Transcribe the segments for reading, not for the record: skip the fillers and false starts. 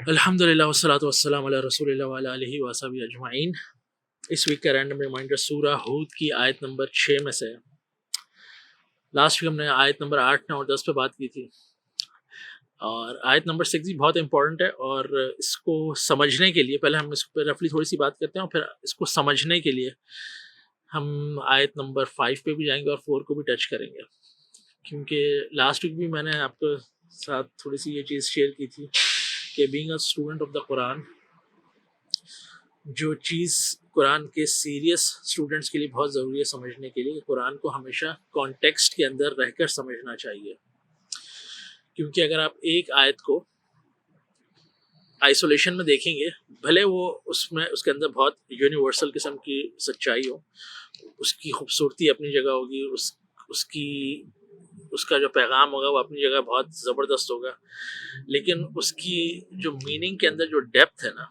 الحمدللہ والصلاۃ والسلام علی رسول اللہ وعلی آلہ وصحبہ اجمعین۔ اس ویک کا رینڈم ریمائنڈر سورہ ہود کی آیت نمبر 6 میں سے ہے۔ لاسٹ ویک ہم نے آیت نمبر 8، 9 اور 10 پہ بات کی تھی، اور آیت نمبر 6 بھی بہت امپورٹنٹ ہے، اور اس کو سمجھنے کے لیے پہلے ہم اس پہ رفلی تھوڑی سی بات کرتے ہیں، اور پھر اس کو سمجھنے کے لیے ہم آیت نمبر 5 پہ بھی جائیں گے اور 4 کو بھی ٹچ کریں گے، کیونکہ لاسٹ ویک بھی میں نے آپ کے ساتھ تھوڑی سی یہ چیز شیئر کی تھی کہ being a student of the Quran, جو چیز قرآن کے سیریس اسٹوڈنٹس کے لیے بہت ضروری ہے سمجھنے کے لیے، کہ قرآن کو ہمیشہ کانٹیکسٹ کے اندر رہ کر سمجھنا چاہیے، کیونکہ اگر آپ ایک آیت کو آئسولیشن میں دیکھیں گے، بھلے وہ اس کے اندر بہت یونیورسل قسم کی سچائی ہو، اس کی خوبصورتی اپنی جگہ ہوگی، اس کا جو پیغام ہوگا وہ اپنی جگہ بہت زبردست ہوگا، لیکن اس کی جو میننگ کے اندر جو ڈیپتھ ہے نا،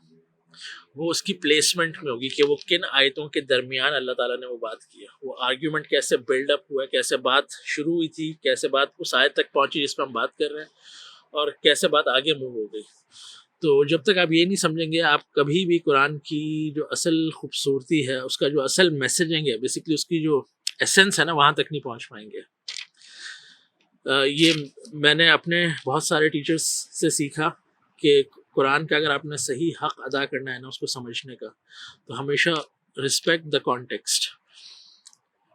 وہ اس کی پلیسمنٹ میں ہوگی، کہ وہ کن آیتوں کے درمیان اللہ تعالیٰ نے وہ بات کی ہے، وہ آرگیومنٹ کیسے بلڈ اپ ہوا ہے، کیسے بات شروع ہوئی تھی، کیسے بات اس آیت تک پہنچی جس پہ ہم بات کر رہے ہیں، اور کیسے بات آگے موو ہو گئی۔ تو جب تک آپ یہ نہیں سمجھیں گے، آپ کبھی بھی قرآن کی جو اصل خوبصورتی ہے، اس کا جو اصل میسیجنگ ہے، بیسکلی اس کی جو ایسنس ہے نا، وہاں تک نہیں پہنچ پائیں گے۔ یہ میں نے اپنے بہت سارے ٹیچرز سے سیکھا کہ قرآن کا اگر آپ نے صحیح حق ادا کرنا ہے نا اس کو سمجھنے کا، تو ہمیشہ رسپیکٹ دا کانٹیکسٹ۔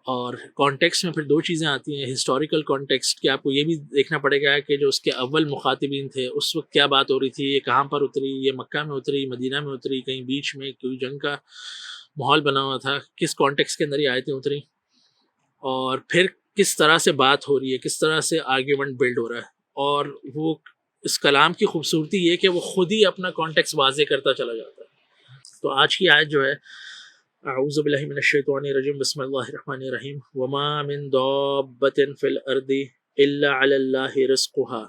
اور کانٹیکسٹ میں پھر دو چیزیں آتی ہیں، ہسٹوریکل کانٹیکسٹ، کہ آپ کو یہ بھی دیکھنا پڑے گا کہ جو اس کے اول مخاطبین تھے اس وقت کیا بات ہو رہی تھی، یہ کہاں پر اتری، یہ مکہ میں اتری، مدینہ میں اتری، کہیں بیچ میں کوئی جنگ کا ماحول بنا ہوا تھا، کس کانٹیکسٹ کے اندر یہ آیتیں اتری، اور پھر کس طرح سے بات ہو رہی ہے، کس طرح سے آرگیومنٹ بلڈ ہو رہا ہے۔ اور وہ اس کلام کی خوبصورتی یہ کہ وہ خود ہی اپنا کانٹیکسٹ واضح کرتا چلا جاتا ہے۔ تو آج کی آیت جو ہے، اعوذ باللہ من الشیطان الرجیم، بسم اللہ الرحمن الرحیم، وما من دابۃ فی الارض الا علی اللہ رزقها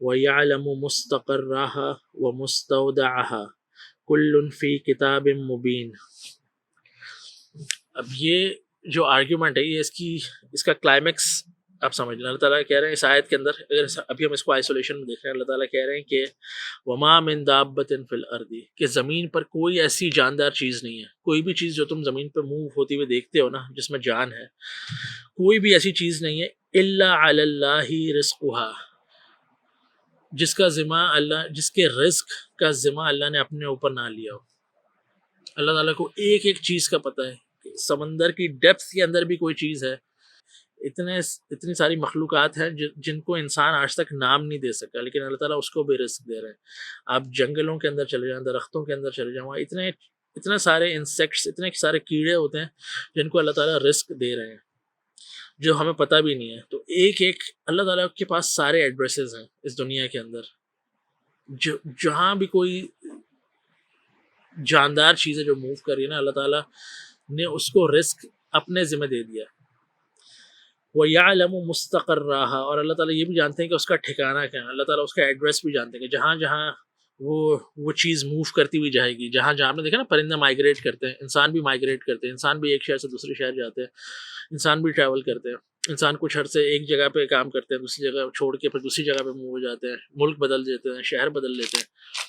ویعلم مستقرها ومستودعها کل فی کتاب مبین۔ اب یہ جو آرگیومنٹ ہے، یہ اس کا کلائمیکس آپ سمجھ لیں۔ اللہ تعالیٰ کہہ رہے ہیں اس آیت کے اندر، اگر ابھی ہم اس کو آئسولیشن میں دیکھ رہے ہیں، اللہ تعالیٰ کہہ رہے ہیں کہ وما من دابۃ فی الارض، کہ زمین پر کوئی ایسی جاندار چیز نہیں ہے، کوئی بھی چیز جو تم زمین پہ موو ہوتی ہوئے دیکھتے ہو نا، جس میں جان ہے، کوئی بھی ایسی چیز نہیں ہے، الا علی اللہ رزقها، جس کا ذمہ اللہ، جس کے رزق کا ذمہ اللہ نے اپنے اوپر نہ لیا ہو۔ اللہ تعالیٰ کو ایک ایک چیز کا پتہ ہے، کہ سمندر کی ڈیپتھ کے اندر بھی کوئی چیز ہے، اتنی ساری مخلوقات ہیں جن کو انسان آج تک نام نہیں دے سکا، لیکن اللہ تعالیٰ اس کو بھی رزق دے رہے ہیں۔ آپ جنگلوں کے اندر چلے جائیں، درختوں کے اندر چلے جائیں، وہاں اتنے سارے انسیکٹس، اتنے سارے کیڑے ہوتے ہیں جن کو اللہ تعالیٰ رزق دے رہے ہیں، جو ہمیں پتہ بھی نہیں ہے۔ تو ایک ایک اللہ تعالیٰ کے پاس سارے ایڈریسز ہیں اس دنیا کے اندر، جہاں بھی کوئی جاندار چیزیں جو موو کر رہی ہے نا، اللہ تعالیٰ نے اس کو رزق اپنے ذمہ دے دیا۔ وَيَعْلَمُ مُسْتَقَرَّهَا، اور اللہ تعالیٰ یہ بھی جانتے ہیں کہ اس کا ٹھکانہ کیا ہے، اللہ تعالیٰ اس کا ایڈریس بھی جانتے ہیں، کہ جہاں جہاں وہ چیز موو کرتی ہوئی جائے گی، جہاں جہاں آپ نے دیکھا نا پرندے مائگریٹ کرتے ہیں، انسان بھی مائگریٹ کرتے ہیں، انسان بھی ایک شہر سے دوسرے شہر جاتے ہیں، انسان بھی ٹریول کرتے ہیں، انسان کچھ عرصے ایک جگہ پہ کام کرتے ہیں، دوسری جگہ چھوڑ کے پھر دوسری جگہ پہ موو ہو جاتے ہیں، ملک بدل دیتے ہیں، شہر بدل لیتے ہیں۔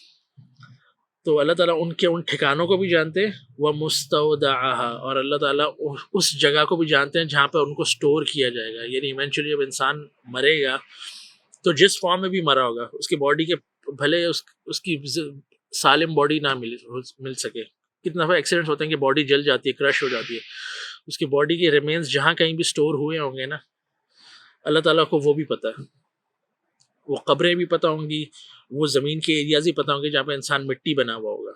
تو اللہ تعالیٰ ان ٹھکانوں کو بھی جانتے ہیں، وہ مستودعها، اور اللہ تعالیٰ اس جگہ کو بھی جانتے ہیں جہاں پہ ان کو سٹور کیا جائے گا۔ یعنی ایونچولی جب انسان مرے گا تو جس فارم میں بھی مرا ہوگا، اس کی باڈی کے بھلے اس کی سالم باڈی نہ مل سکے، کتنا دفعہ ایکسیڈنٹس ہوتے ہیں کہ باڈی جل جاتی ہے، کرش ہو جاتی ہے، اس کی باڈی کے ریمینز جہاں کہیں بھی سٹور ہوئے ہوں گے نا، اللہ تعالیٰ کو وہ بھی پتہ ہے، وہ قبریں بھی پتہ ہوں گی، وہ زمین کے ایریاز ہی پتہ ہوں گے جہاں پہ انسان مٹی بنا ہوا ہوگا۔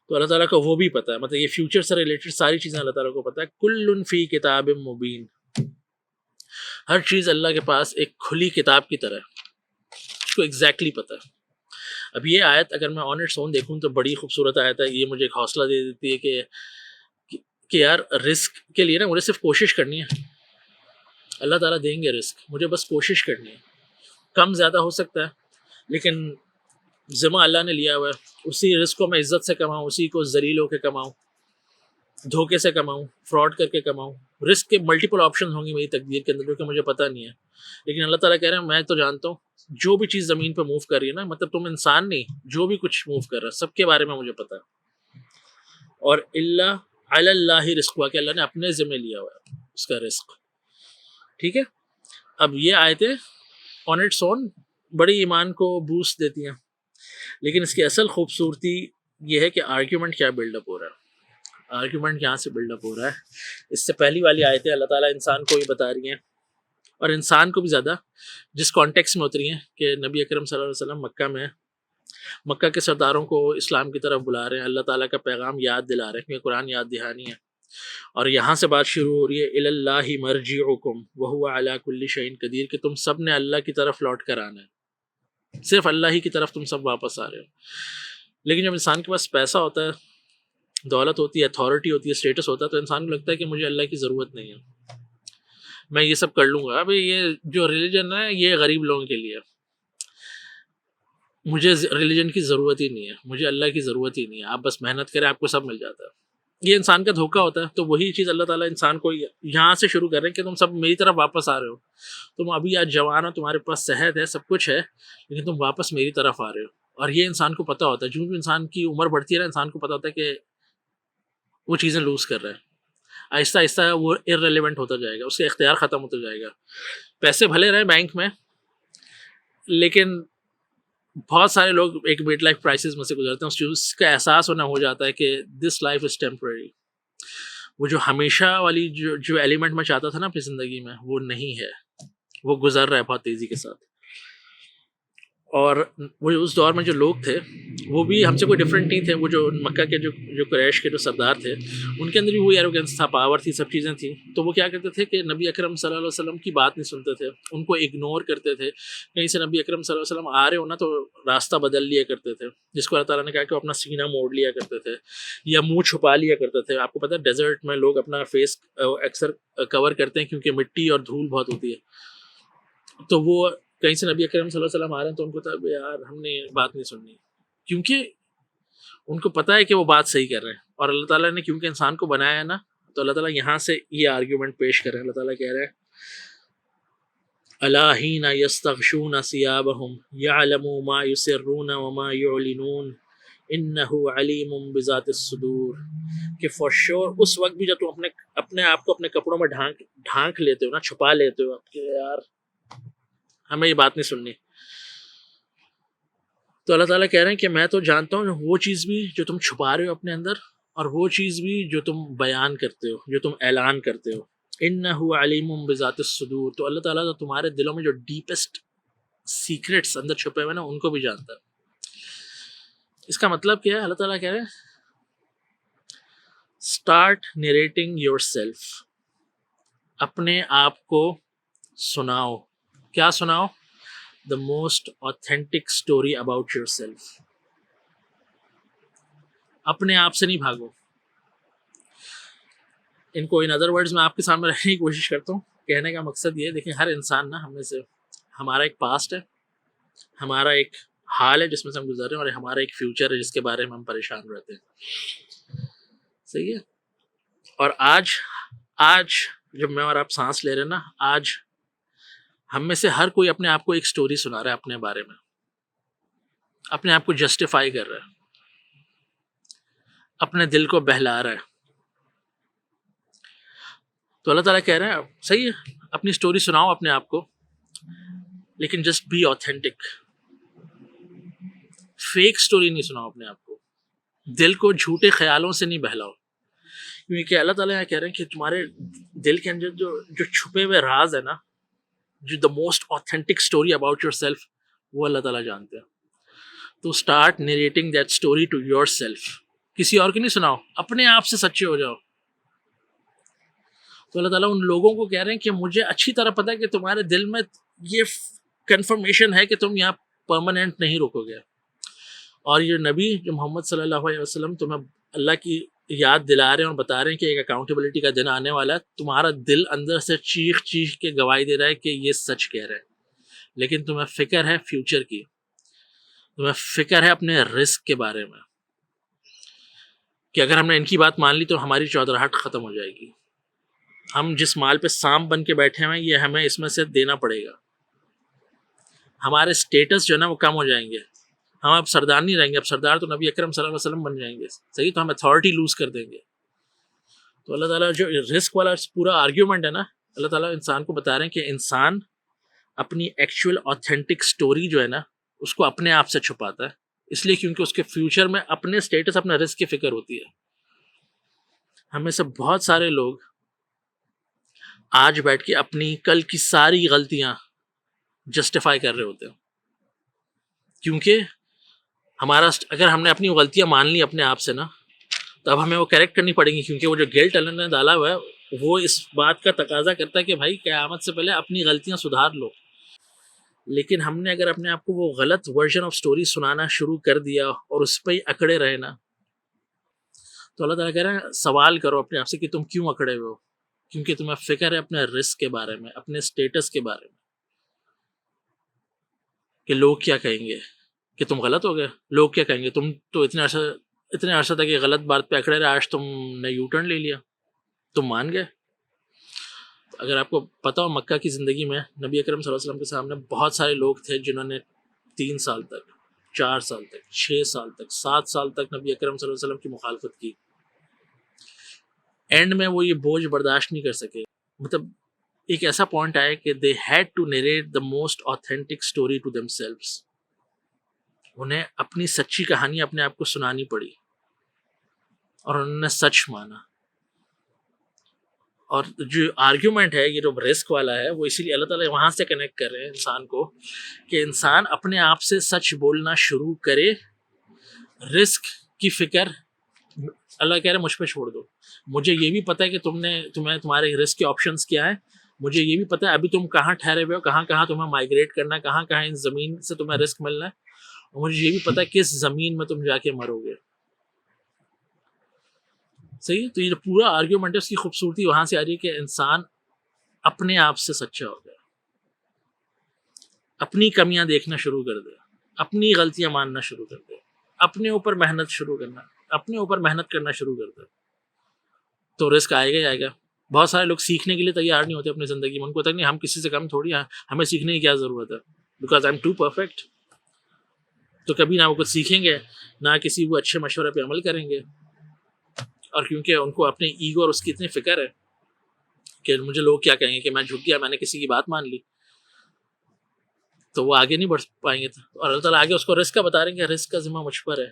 تو اللہ تعالیٰ کو وہ بھی پتہ ہے، مطلب یہ فیوچر سے ریلیٹڈ ساری چیزیں اللہ تعالیٰ کو پتہ ہے۔ کل فی کتاب مبین، ہر چیز اللہ کے پاس ایک کھلی کتاب کی طرح ہے، اس کو ایگزیکٹلی پتہ ہے۔ اب یہ آیت اگر میں آن اٹس اون دیکھوں تو بڑی خوبصورت آیت ہے، یہ مجھے ایک حوصلہ دے دیتی ہے کہ یار رزق کے لیے نا مجھے صرف کوشش کرنی ہے، اللہ تعالیٰ دیں گے رزق، مجھے بس کوشش کرنی ہے، کم زیادہ ہو سکتا ہے لیکن ذمہ اللہ نے لیا ہوا ہے، اسی رزق کو میں عزت سے کماؤں، اسی کو ذلیل ہو کے کماؤں، دھوکے سے کماؤں، فراڈ کر کے کماؤں۔ رزق کے ملٹیپل آپشن ہوں گی میری تقدیر کے اندر جو کہ مجھے پتہ نہیں ہے، لیکن اللہ تعالیٰ کہہ رہے ہیں میں تو جانتا ہوں جو بھی چیز زمین پہ موو کر رہی ہے نا، مطلب تم انسان نہیں، جو بھی کچھ موو کر رہا ہے سب کے بارے میں مجھے پتا ہے. اور اللہ علی اللہ رزق ہوا کہ اللہ نے اپنے ذمہ لیا ہوا ہے اس کا رزق. ٹھیک ہے. اب یہ آیتیں آن اٹس اون بڑی ایمان کو بوسٹ دیتی ہیں، لیکن اس کی اصل خوبصورتی یہ ہے کہ آرگیومنٹ کیا بلڈ اپ ہو رہا ہے. آرگیومنٹ یہاں سے بلڈ اپ ہو رہا ہے. اس سے پہلی والی آیتیں اللہ تعالیٰ انسان کو ہی بتا رہی ہیں، اور انسان کو بھی زیادہ جس کانٹیکس میں اتری ہیں کہ نبی اکرم صلی اللہ علیہ وسلم مکہ میں، مکہ کے سرداروں کو اسلام کی طرف بلا رہے ہیں، اللہ تعالیٰ کا پیغام یاد دلا رہے ہیں کیونکہ قرآن یاد دہانی ہے. اور یہاں سے بات شروع ہو رہی ہے الی اللہ مرجعکم وہو علی کل شیء قدیر، کہ تم سب نے اللہ کی طرف لوٹ کر آنا ہے، صرف اللہ ہی کی طرف تم سب واپس آ رہے ہو. لیکن جب انسان کے پاس پیسہ ہوتا ہے، دولت ہوتی ہے، اتھارٹی ہوتی ہے، اسٹیٹس ہوتا ہے، تو انسان کو لگتا ہے کہ مجھے اللہ کی ضرورت نہیں ہے، میں یہ سب کر لوں گا. ابھی یہ جو ریلیجن ہے یہ غریب لوگوں کے لیے، مجھے ریلیجن کی ضرورت ہی نہیں ہے، مجھے اللہ کی ضرورت ہی نہیں ہے، آپ بس محنت کریں آپ کو سب مل جاتا ہے. یہ انسان کا دھوکہ ہوتا ہے. تو وہی چیز اللہ تعالیٰ انسان کو یہاں سے شروع کر رہے ہیں کہ تم سب میری طرف واپس آ رہے ہو، تم ابھی آج جوان ہو، تمہارے پاس صحت ہے، سب کچھ ہے، لیکن تم واپس میری طرف آ رہے ہو. اور یہ انسان کو پتہ ہوتا ہے، جو بھی انسان کی عمر بڑھتی ہے نا، انسان کو پتہ ہوتا ہے کہ وہ چیزیں لوز کر رہا ہے. آہستہ آہستہ وہ ارریلیونٹ ہوتا جائے گا، اس کا اختیار ختم ہوتا جائے گا. پیسے بھلے رہے بینک میں، لیکن بہت سارے لوگ ایک میڈ لائف کرائسس میں سے گزرتے ہیں، اس چیز کا احساس ہونا ہو جاتا ہے کہ دس لائف از ٹیمپرری. وہ جو ہمیشہ والی جو ایلیمنٹ میں چاہتا تھا نا اپنی زندگی میں، وہ نہیں ہے، وہ گزر رہا ہے بہت تیزی کے ساتھ. اور وہ اس دور میں جو لوگ تھے وہ بھی ہم سے کوئی ڈفرینٹ نہیں تھے. وہ جو مکہ کے جو قریش کے جو سردار تھے، ان کے اندر بھی وہی ایروگینس تھا، پاور تھی، سب چیزیں تھیں. تو وہ کیا کرتے تھے کہ نبی اکرم صلی اللہ علیہ وسلم کی بات نہیں سنتے تھے، ان کو اگنور کرتے تھے. کہیں سے نبی اکرم صلی اللہ علیہ وسلم آ رہے ہو نا تو راستہ بدل لیا کرتے تھے، جس کو اللہ تعالیٰ نے کہا کہ وہ اپنا سینہ موڑ لیا کرتے تھے یا منہ چھپا لیا کرتے تھے. آپ کو پتہ ہے ڈیزرٹ میں لوگ اپنا فیس اکثر کور کرتے ہیں کیونکہ مٹی اور دھول بہت ہوتی ہے. تو وہ کہیں سے نبی اکرم صلی اللہ علیہ وسلم آ رہے ہیں تو ان کو تھا یار ہم نے بات نہیں سننی، کیونکہ ان کو پتہ ہے کہ وہ بات صحیح کر رہے ہیں. اور اللہ تعالیٰ نے کیونکہ انسان کو بنایا ہے نا، تو اللہ تعالیٰ یہاں سے یہ آرگیومنٹ پیش کر رہے ہیں. اللہ تعالیٰ کہہ رہے ہیں الا حین یستغشون ثیابہم یعلم ما یسرون وما یعلنون انہ علیم بذات الصدور، کہ فار شور اس وقت بھی جب تم اپنے آپ کو اپنے کپڑوں میں ڈھانک لیتے ہو نا، چھپا لیتے ہو کہ یار ہمیں یہ بات نہیں سننی، تو اللہ تعالیٰ کہہ رہے ہیں کہ میں تو جانتا ہوں وہ چیز بھی جو تم چھپا رہے ہو اپنے اندر، اور وہ چیز بھی جو تم بیان کرتے ہو، جو تم اعلان کرتے ہو. انہ علیم بذات الصدور، تو اللہ تعالیٰ تو تمہارے دلوں میں جو ڈیپسٹ سیکرٹس اندر چھپے ہوئے نا ان کو بھی جانتا ہے. اس کا مطلب کیا ہے؟ اللہ تعالیٰ کہہ رہے ہیں اسٹارٹ نیریٹنگ یور سیلف، اپنے آپ کو سناؤ. کیا سناؤ؟ the most authentic story about yourself. اپنے آپ سے نہیں بھاگو. ان کو ان ادر ورڈز میں آپ کے سامنے رکھنے کی کوشش کرتا ہوں. کہنے کا مقصد یہ ہے، دیکھیں ہر انسان نا ہم میں سے، ہمارا ایک پاسٹ ہے، ہمارا ایک حال ہے جس میں سے ہم گزر رہے ہیں، اور ہمارا ایک فیوچر ہے جس کے بارے میں ہم پریشان رہتے ہیں. صحیح ہے. اور آج جب میں اور آپ سانس لے رہے ہیں نا، آج ہم میں سے ہر کوئی اپنے آپ کو ایک سٹوری سنا رہا ہے اپنے بارے میں، اپنے آپ کو جسٹیفائی کر رہا ہے، اپنے دل کو بہلا رہا ہے. تو اللہ تعالیٰ کہہ رہے ہیں صحیح ہے، اپنی سٹوری سناؤ اپنے آپ کو، لیکن just be authentic. Fake story نہیں سناؤ اپنے آپ کو، دل کو جھوٹے خیالوں سے نہیں بہلاؤ. کیونکہ اللہ تعالیٰ یہ کہہ رہے ہیں کہ تمہارے دل کے اندر جو چھپے ہوئے راز ہے نا، جو the most authentic story about yourself, وہ اللہ تعالیٰ جانتے ہیں. تو start narrating that story to yourself. کسی اور کی نہیں سناؤ، اپنے آپ سے سچے ہو جاؤ. تو اللہ تعالیٰ ان لوگوں کو کہہ رہے ہیں کہ مجھے اچھی طرح پتہ ہے کہ تمہارے دل میں یہ کنفرمیشن ہے کہ تم یہاں پرماننٹ نہیں رکو گے. اور یہ نبی جو محمد صلی اللہ علیہ وسلم تمہیں اللہ کی یاد دلا رہے ہیں اور بتا رہے ہیں کہ ایک اکاؤنٹیبلٹی کا دن آنے والا ہے. تمہارا دل اندر سے چیخ کے گواہی دے رہا ہے کہ یہ سچ کہہ رہے ہیں، لیکن تمہیں فکر ہے فیوچر کی، تمہیں فکر ہے اپنے رزق کے بارے میں، کہ اگر ہم نے ان کی بات مان لی تو ہماری چودراہٹ ختم ہو جائے گی. ہم جس مال پہ سانپ بن کے بیٹھے ہوئے ہیں یہ ہمیں اس میں سے دینا پڑے گا. ہمارے اسٹیٹس جو ہے نا وہ کم ہو جائیں گے. ہم اب سردار نہیں رہیں گے, اب سردار تو نبی اکرم صلی اللہ علیہ وسلم بن جائیں گے. صحیح, تو ہم اتھارٹی لوز کر دیں گے. تو اللہ تعالیٰ جو رسک والا پورا آرگیومنٹ ہے نا, اللہ تعالیٰ انسان کو بتا رہے ہیں کہ انسان اپنی ایکچوئل آتھینٹک سٹوری جو ہے نا اس کو اپنے آپ سے چھپاتا ہے, اس لیے کیونکہ اس کے فیوچر میں اپنے اسٹیٹس, اپنا رسک کی فکر ہوتی ہے. ہمیں سے بہت سارے لوگ آج بیٹھ کے اپنی کل کی ساری غلطیاں جسٹیفائی کر رہے ہوتے ہیں, کیونکہ ہمارا اگر ہم نے اپنی غلطیاں مان لی اپنے آپ سے نا, تو اب ہمیں وہ کریکٹ کرنی پڑیں گی, کیونکہ وہ جو گلٹ اللہ نے ڈالا ہوا ہے وہ اس بات کا تقاضا کرتا ہے کہ بھائی قیامت سے پہلے اپنی غلطیاں سدھار لو. لیکن ہم نے اگر اپنے آپ کو وہ غلط ورژن آف سٹوری سنانا شروع کر دیا اور اس پہ ہی اکڑے رہے نا, تو اللہ تعالیٰ کہہ رہے ہیں سوال کرو اپنے آپ سے کہ تم کیوں اکڑے ہوئے ہو, کیونکہ تمہیں فکر ہے اپنے رسک کے بارے میں, اپنے اسٹیٹس کے بارے میں, کہ لوگ کیا کہیں گے کہ تم غلط ہو گئے. لوگ کیا کہیں گے, تم تو اتنے عرصہ تک یہ غلط بات پہ اکڑے رہے, آج تم نے یو ٹرن لے لیا, تم مان گئے. اگر آپ کو پتا ہو مکہ کی زندگی میں نبی اکرم صلی اللہ علیہ وسلم کے سامنے بہت سارے لوگ تھے جنہوں نے 3 سال تک, 4 سال تک, 6 سال تک, 7 سال تک نبی اکرم صلی اللہ علیہ وسلم کی مخالفت کی. اینڈ میں وہ یہ بوجھ برداشت نہیں کر سکے. مطلب ایک ایسا پوائنٹ آیا کہ they had to narrate the most authentic story to themselves. انہیں اپنی سچی کہانی اپنے آپ کو سنانی پڑی اور انہوں نے سچ مانا. اور جو آرگیومنٹ ہے یہ جو رسک والا ہے وہ اسی لیے اللہ تعالیٰ وہاں سے کنیکٹ کر رہے ہیں انسان کو کہ انسان اپنے آپ سے سچ بولنا شروع کرے. رسک کی فکر اللہ کہہ رہے مجھ پہ چھوڑ دو. مجھے یہ بھی پتہ ہے کہ تمہیں تمہارے رسک کے آپشنس کیا ہیں. مجھے یہ بھی پتہ ہے ابھی تم کہاں ٹھہرے ہوئے ہو, کہاں کہاں تمہیں مائگریٹ کرنا ہے, کہاں کہاں ان زمین سے تمہیں رسک ملنا ہے, اور مجھے یہ بھی پتہ ہے کس زمین میں تم جا کے مرو گے. صحیح, تو یہ جو پورا آرگیومنٹ ہے اس کی خوبصورتی وہاں سے آ رہی ہے کہ انسان اپنے آپ سے سچا ہو گیا, اپنی کمیاں دیکھنا شروع کر دے, اپنی غلطیاں ماننا شروع کر دے, اپنے اوپر محنت شروع کرنا, اپنے اوپر محنت کرنا شروع کر دے, تو رسک آئے گا ہی آئے گا. بہت سارے لوگ سیکھنے کے لیے تیار نہیں ہوتے اپنی زندگی میں, ان کو پتہ نہیں ہم کسی سے کم تھوڑی ہیں, ہمیں سیکھنے کی کیا ضرورت ہے, because I am too perfect. تو کبھی نہ وہ کچھ سیکھیں گے, نہ کسی وہ اچھے مشورے پہ عمل کریں گے. اور کیونکہ ان کو اپنے ایگو اور اس کی اتنی فکر ہے کہ مجھے لوگ کیا کہیں گے کہ میں جھک گیا, میں نے کسی کی بات مان لی, تو وہ آگے نہیں بڑھ پائیں گے. اور اللہ تعالیٰ آگے اس کو رسک کا بتا رہے ہیں کہ رسک کا ذمہ مجھ پر ہے.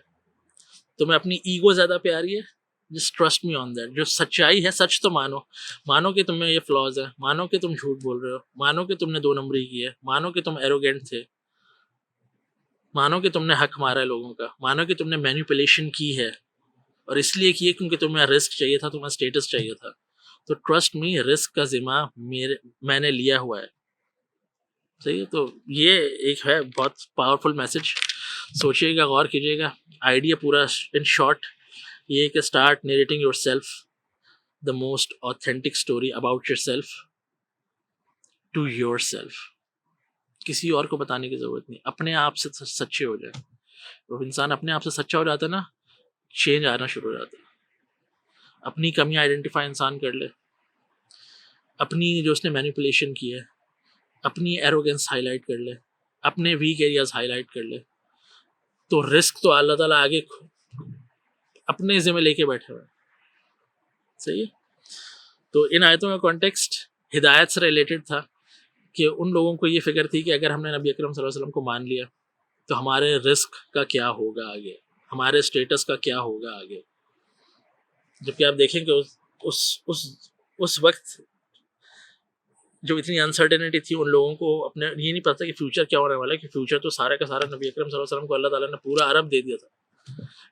تمہیں اپنی ایگو زیادہ پیاری ہے, just trust me on that. جو سچائی ہے سچ تو مانو کہ تم میں یہ فلاز ہے, مانو کہ تم جھوٹ بول رہے ہو, مانو کہ تم نے 2 نمبری کی ہے, مانو کہ تم ایروگینٹ تھے, مانو کہ تم نے حق مارا ہے لوگوں کا, مانو کہ تم نے مینیپولیشن کی ہے, اور اس لیے کی ہے کیونکہ تمہیں رسک چاہیے تھا, تمہیں اسٹیٹس چاہیے تھا. تو ٹرسٹ می, رسک کا ذمہ میں نے لیا ہوا ہے. صحیح, تو یہ ایک ہے بہت پاورفل میسج. سوچیے گا, غور کیجیے گا. آئیڈیا پورا ان شارٹ یہ کہ start narrating yourself the most authentic story about yourself to yourself. کسی اور کو بتانے کی ضرورت نہیں, اپنے آپ سے سچے ہو جائے. تو انسان اپنے آپ سے سچا ہو جاتا ہے نا, چینج آنا شروع ہو جاتا ہے. اپنی کمیاں آئیڈینٹیفائی انسان کر لے, اپنی جو اس نے مینیپولیشن کی ہے, اپنی ایروگنس ہائی لائٹ کر لے, اپنے ویک ایریاز ہائی لائٹ کر لے, تو رسک تو اللہ تعالیٰ آگے اپنے ذمہ لے کے بیٹھے ہوئے. صحیح. تو ان آیتوں کا کانٹیکسٹ ہدایت سے ریلیٹڈ تھا کہ ان لوگوں کو یہ فکر تھی کہ اگر ہم نے نبی اکرم صلی اللہ علیہ وسلم کو مان لیا تو ہمارے رسک کا کیا ہوگا آگے, ہمارے اسٹیٹس کا کیا ہوگا آگے. جبکہ آپ دیکھیں کہ اس وقت جو اتنی انسرٹنٹی تھی ان لوگوں کو اپنے یہ نہیں پتا کہ فیوچر کیا ہونے والا ہے, کہ فیوچر تو سارا کا سارا نبی اکرم صلی اللہ علیہ وسلم کو اللہ تعالیٰ نے پورا عرب دے دیا تھا,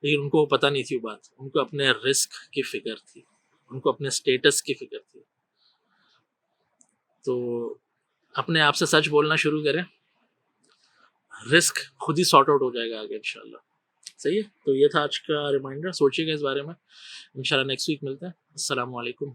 لیکن ان کو پتہ نہیں تھی وہ بات. ان کو اپنے رسک کی فکر تھی, ان کو اپنے اسٹیٹس کی فکر تھی. تو اپنے آپ سے سچ بولنا شروع کریں, رسک خود ہی سارٹ آؤٹ ہو جائے گا آگے انشاءاللہ. صحیح ہے. تو یہ تھا آج کا ریمائنڈر, سوچیے گا اس بارے میں. انشاءاللہ نیکسٹ ویک ملتے ہیں. السلام علیکم.